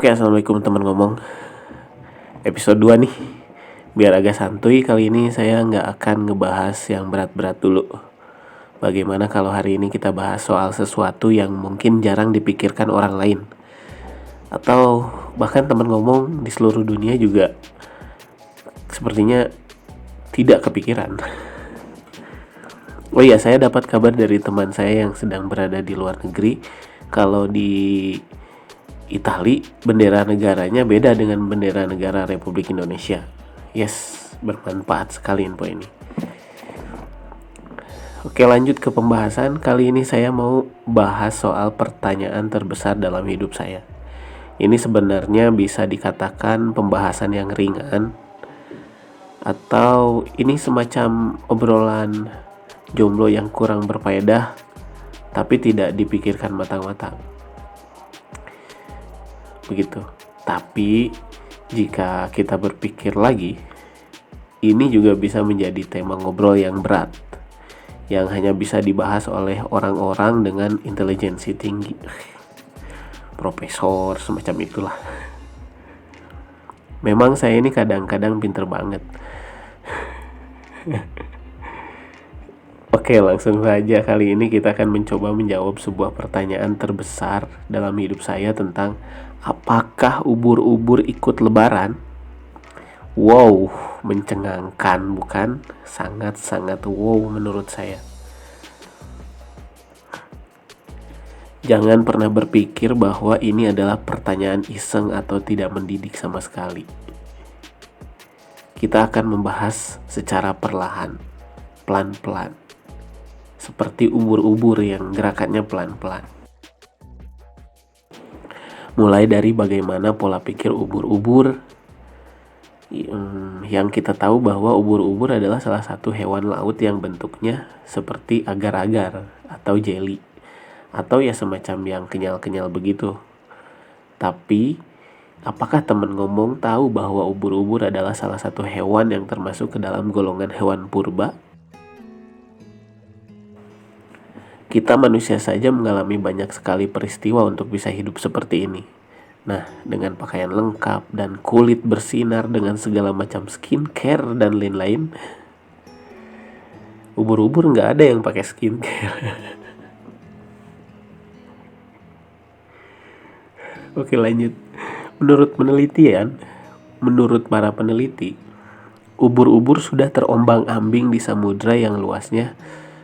Oke, assalamualaikum teman ngomong. Episode 2 nih. Biar agak santuy, kali ini saya nggak akan ngebahas yang berat-berat dulu. Bagaimana kalau hari ini kita bahas soal sesuatu yang mungkin jarang dipikirkan orang lain, atau bahkan teman ngomong di seluruh dunia juga sepertinya tidak kepikiran. Oh iya, saya dapat kabar dari teman saya yang sedang berada di luar negeri kalau di Itali bendera negaranya beda dengan bendera negara Republik Indonesia. Yes, bermanfaat sekali info ini. Oke, lanjut ke pembahasan. Kali ini saya mau bahas soal pertanyaan terbesar dalam hidup saya. Ini sebenarnya bisa dikatakan pembahasan yang ringan, atau ini semacam obrolan jomblo yang kurang berfaedah tapi tidak dipikirkan matang-matang. Begitu. Tapi jika kita berpikir lagi, ini juga bisa menjadi tema ngobrol yang berat, yang hanya bisa dibahas oleh orang-orang dengan intelijensi tinggi, profesor semacam itulah. Memang saya ini kadang-kadang pinter banget. Oke, langsung saja. Kali ini kita akan mencoba menjawab sebuah pertanyaan terbesar dalam hidup saya tentang apakah ubur-ubur ikut lebaran? Wow, mencengangkan bukan? Sangat-sangat wow menurut saya. Jangan pernah berpikir bahwa ini adalah pertanyaan iseng atau tidak mendidik sama sekali. Kita akan membahas secara perlahan, pelan-pelan. Seperti ubur-ubur yang gerakannya pelan-pelan. Mulai dari bagaimana pola pikir ubur-ubur, yang kita tahu bahwa ubur-ubur adalah salah satu hewan laut yang bentuknya seperti agar-agar atau jelly, atau ya semacam yang kenyal-kenyal begitu. Tapi apakah teman ngomong tahu bahwa ubur-ubur adalah salah satu hewan yang termasuk ke dalam golongan hewan purba? Kita manusia saja mengalami banyak sekali peristiwa untuk bisa hidup seperti ini. Nah, dengan pakaian lengkap dan kulit bersinar dengan segala macam skincare dan lain-lain. Ubur-ubur nggak ada yang pakai skincare. Oke, lanjut. Menurut para peneliti, ubur-ubur sudah terombang-ambing di samudra yang luasnya,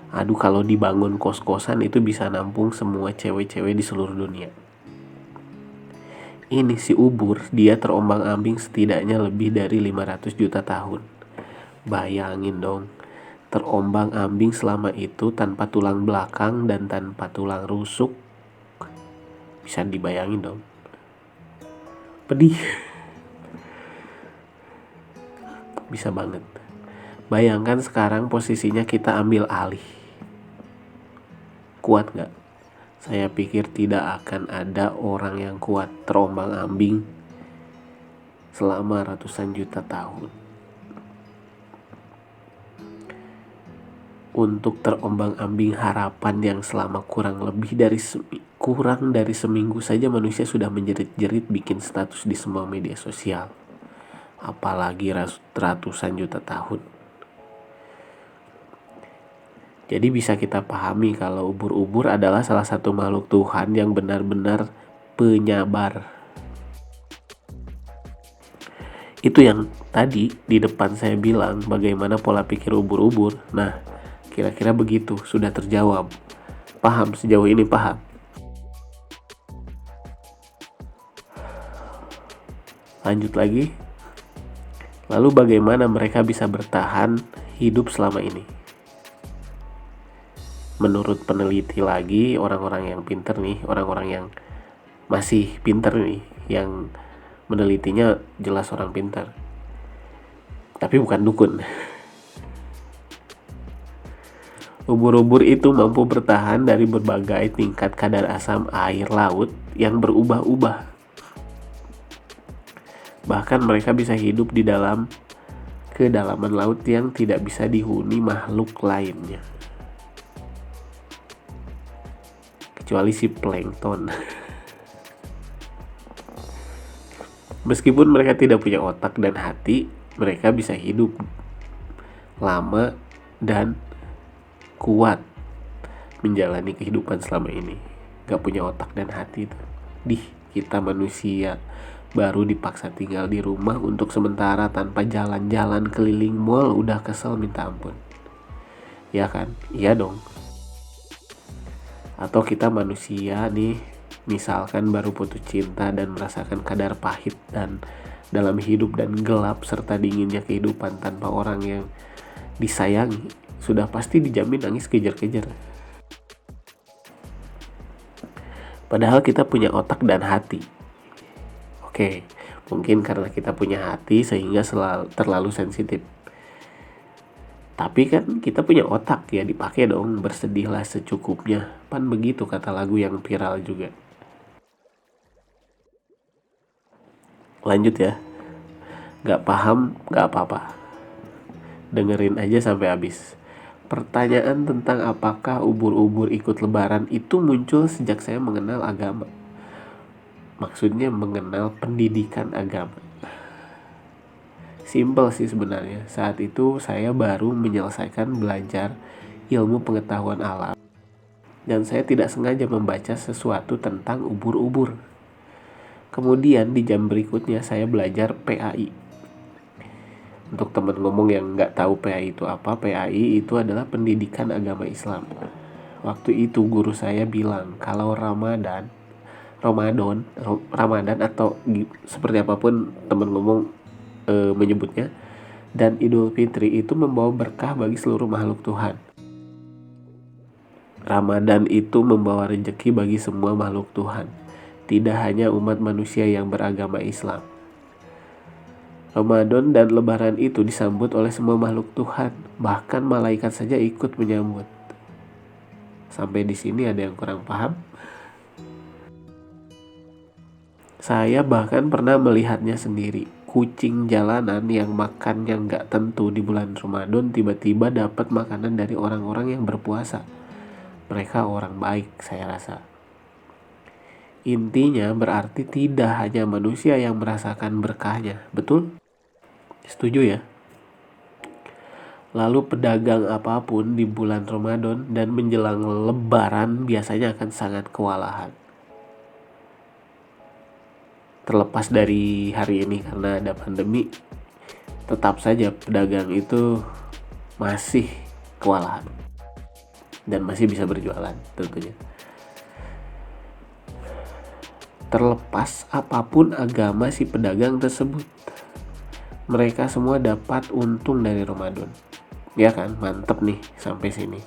kalau dibangun kos-kosan itu bisa nampung semua cewek-cewek di seluruh dunia. Ini si ubur, dia terombang-ambing setidaknya lebih dari 500 juta tahun. Bayangin dong, terombang-ambing selama itu tanpa tulang belakang dan tanpa tulang rusuk. Bisa dibayangin dong. Pedih. Bisa banget. Bayangkan sekarang posisinya kita ambil alih. Kuat gak? Saya pikir tidak akan ada orang yang kuat terombang-ambing selama ratusan juta tahun. Untuk terombang-ambing harapan yang selama kurang dari seminggu saja manusia sudah menjerit-jerit bikin status di semua media sosial. Apalagi ratusan juta tahun. Jadi bisa kita pahami kalau ubur-ubur adalah salah satu makhluk Tuhan yang benar-benar penyabar. Itu yang tadi di depan saya bilang bagaimana pola pikir ubur-ubur. Nah, kira-kira begitu, sudah terjawab. Paham sejauh ini, paham? Lanjut lagi. Lalu bagaimana mereka bisa bertahan hidup selama ini? Menurut peneliti lagi, orang-orang yang pinter nih, orang-orang yang masih pinter nih, yang menelitinya jelas orang pinter, tapi bukan dukun. Ubur-ubur itu mampu bertahan dari berbagai tingkat kadar asam air laut yang berubah-ubah. Bahkan mereka bisa hidup di dalam kedalaman laut yang tidak bisa dihuni makhluk lainnya. Kecuali si plankton. Meskipun mereka tidak punya otak dan hati, mereka bisa hidup lama dan kuat menjalani kehidupan selama ini. Gak punya otak dan hati itu. Kita manusia baru dipaksa tinggal di rumah untuk sementara tanpa jalan-jalan keliling mall udah kesel minta ampun. Ya kan? Iya dong. Atau kita manusia nih, misalkan baru putus cinta dan merasakan kadar pahit dan dalam hidup dan gelap serta dinginnya kehidupan tanpa orang yang disayangi, sudah pasti dijamin nangis kejar-kejar. Padahal kita punya otak dan hati. Oke, mungkin karena kita punya hati sehingga terlalu sensitif. Tapi kan kita punya otak, ya dipakai dong, bersedihlah secukupnya. Pan begitu kata lagu yang viral juga. Lanjut ya. Gak paham, gak apa-apa. Dengerin aja sampai habis. Pertanyaan tentang apakah ubur-ubur ikut lebaran itu muncul sejak saya mengenal agama. Maksudnya mengenal pendidikan agama. Simpel sih sebenarnya. Saat itu saya baru menyelesaikan belajar ilmu pengetahuan alam. Dan saya tidak sengaja membaca sesuatu tentang ubur-ubur. Kemudian di jam berikutnya saya belajar PAI. Untuk teman ngomong yang nggak tahu PAI itu apa, PAI itu adalah pendidikan agama Islam. Waktu itu guru saya bilang kalau Ramadan atau seperti apapun teman ngomong menyebutnya, dan Idul Fitri itu membawa berkah bagi seluruh makhluk Tuhan. Ramadan itu membawa rezeki bagi semua makhluk Tuhan, tidak hanya umat manusia yang beragama Islam. Ramadan dan Lebaran itu disambut oleh semua makhluk Tuhan, bahkan malaikat saja ikut menyambut. Sampai di sini ada yang kurang paham? Saya bahkan pernah melihatnya sendiri. Kucing jalanan yang makannya nggak tentu di bulan Ramadan tiba-tiba dapat makanan dari orang-orang yang berpuasa. Mereka orang baik, saya rasa. Intinya berarti tidak hanya manusia yang merasakan berkahnya, betul? Setuju ya? Lalu pedagang apapun di bulan Ramadan dan menjelang Lebaran biasanya akan sangat kewalahan. Terlepas dari hari ini karena ada pandemi, tetap saja pedagang itu masih kewalahan dan masih bisa berjualan tentunya. Terlepas apapun agama si pedagang tersebut, mereka semua dapat untung dari Ramadan. Ya kan, mantep nih sampai sini.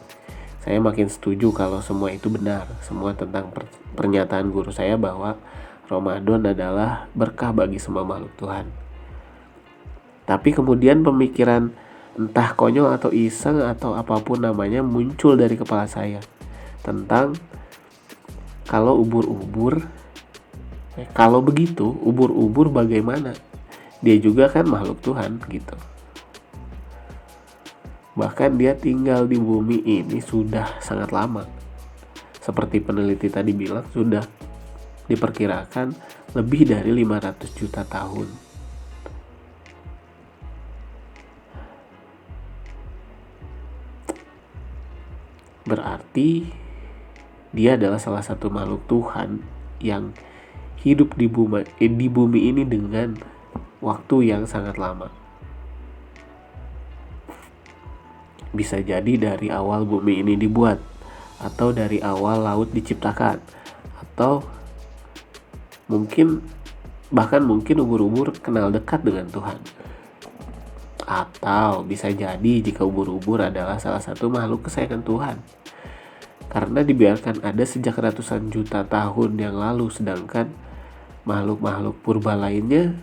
Saya makin setuju kalau semua itu benar, semua tentang pernyataan guru saya bahwa Ramadan adalah berkah bagi semua makhluk Tuhan. Tapi kemudian pemikiran entah konyol atau iseng atau apapun namanya muncul dari kepala saya tentang kalau begitu ubur-ubur bagaimana? Dia juga kan makhluk Tuhan gitu. Bahkan dia tinggal di bumi ini sudah sangat lama. Seperti peneliti tadi bilang, sudah diperkirakan lebih dari 500 juta tahun. Berarti dia adalah salah satu makhluk Tuhan yang hidup di bumi ini dengan waktu yang sangat lama. Bisa jadi dari awal bumi ini dibuat, atau dari awal laut diciptakan, atau bahkan mungkin ubur-ubur kenal dekat dengan Tuhan. Atau bisa jadi jika ubur-ubur adalah salah satu makhluk kesayangan Tuhan, karena dibiarkan ada sejak ratusan juta tahun yang lalu, sedangkan makhluk-makhluk purba lainnya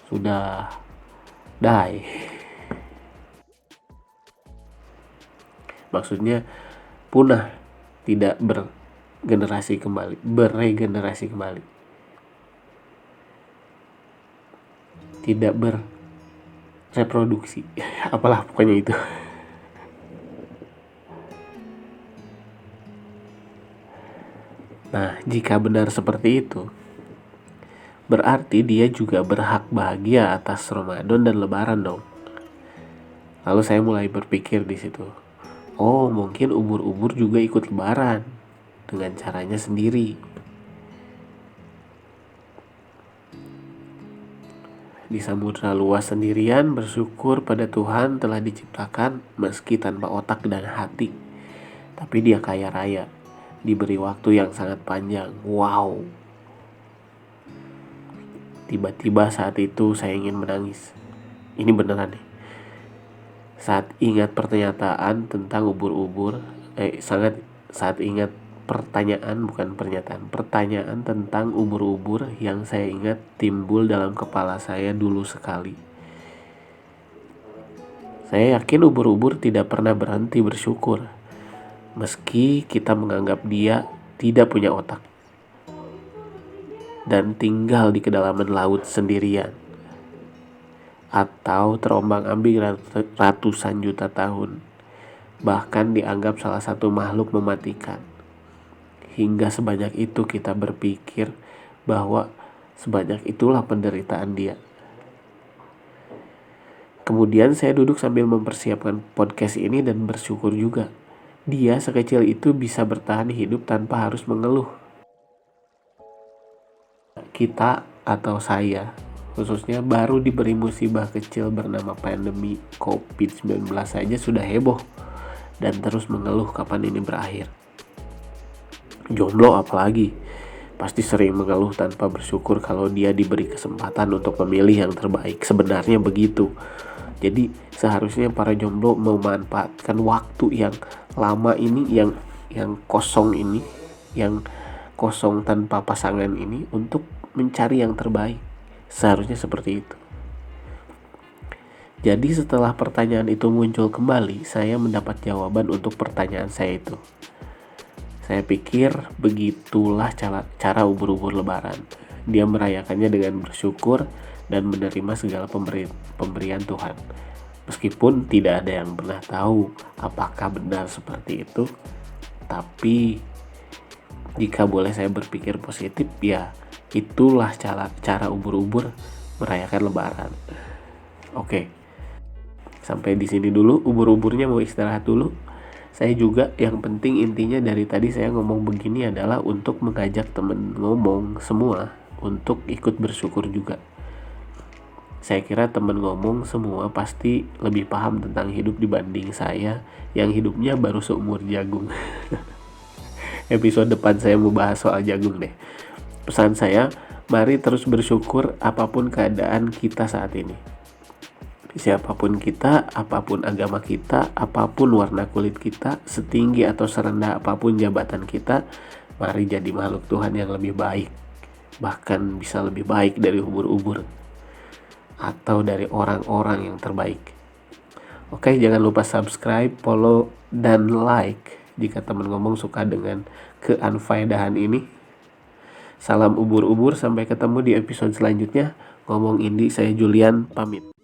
sudah die. Maksudnya punah, tidak beregenerasi kembali. Tidak bereproduksi. Apalah pokoknya itu. Nah, jika benar seperti itu, berarti dia juga berhak bahagia atas Ramadan dan Lebaran dong. Lalu saya mulai berpikir di situ, oh mungkin ubur-ubur juga ikut Lebaran dengan caranya sendiri. Di samudra luas sendirian bersyukur pada Tuhan telah diciptakan meski tanpa otak dan hati. Tapi dia kaya raya, diberi waktu yang sangat panjang. Wow. Tiba-tiba saat itu saya ingin menangis. Ini beneran nih. Saat ingat pernyataan tentang ubur-ubur, saat ingat pertanyaan tentang ubur-ubur yang saya ingat timbul dalam kepala saya dulu sekali. Saya yakin ubur-ubur tidak pernah berhenti bersyukur, meski kita menganggap dia tidak punya otak dan tinggal di kedalaman laut sendirian, atau terombang-ambing ratusan juta tahun, bahkan dianggap salah satu makhluk mematikan. Hingga sebanyak itu kita berpikir bahwa sebanyak itulah penderitaan dia. Kemudian saya duduk sambil mempersiapkan podcast ini dan bersyukur juga. Dia sekecil itu bisa bertahan hidup tanpa harus mengeluh. Kita atau saya khususnya baru diberi musibah kecil bernama pandemi COVID-19 saja sudah heboh dan terus mengeluh kapan ini berakhir. Jomblo apalagi, pasti sering mengeluh tanpa bersyukur kalau dia diberi kesempatan untuk memilih yang terbaik. Sebenarnya begitu. Jadi seharusnya para jomblo memanfaatkan waktu yang lama ini, yang kosong ini, yang kosong tanpa pasangan ini untuk mencari yang terbaik. Seharusnya seperti itu. Jadi setelah pertanyaan itu muncul kembali, saya mendapat jawaban untuk pertanyaan saya itu. Saya pikir begitulah cara ubur-ubur Lebaran. Dia merayakannya dengan bersyukur dan menerima segala pemberian Tuhan. Meskipun tidak ada yang pernah tahu apakah benar seperti itu, tapi jika boleh saya berpikir positif, ya itulah cara ubur-ubur merayakan Lebaran. Oke, sampai di sini dulu. Ubur-uburnya mau istirahat dulu. Saya juga, yang penting intinya dari tadi saya ngomong begini adalah untuk mengajak teman ngomong semua untuk ikut bersyukur juga. Saya kira teman ngomong semua pasti lebih paham tentang hidup dibanding saya yang hidupnya baru seumur jagung. Episode depan saya mau bahas soal jagung deh. Pesan saya, mari terus bersyukur apapun keadaan kita saat ini. Siapapun kita, apapun agama kita, apapun warna kulit kita, setinggi atau serendah apapun jabatan kita, mari jadi makhluk Tuhan yang lebih baik. Bahkan bisa lebih baik dari ubur-ubur atau dari orang-orang yang terbaik. Oke, jangan lupa subscribe, follow, dan like jika teman ngomong suka dengan keunfaedahan ini. Salam ubur-ubur, sampai ketemu di episode selanjutnya. Ngomong Indi, saya Julian, pamit.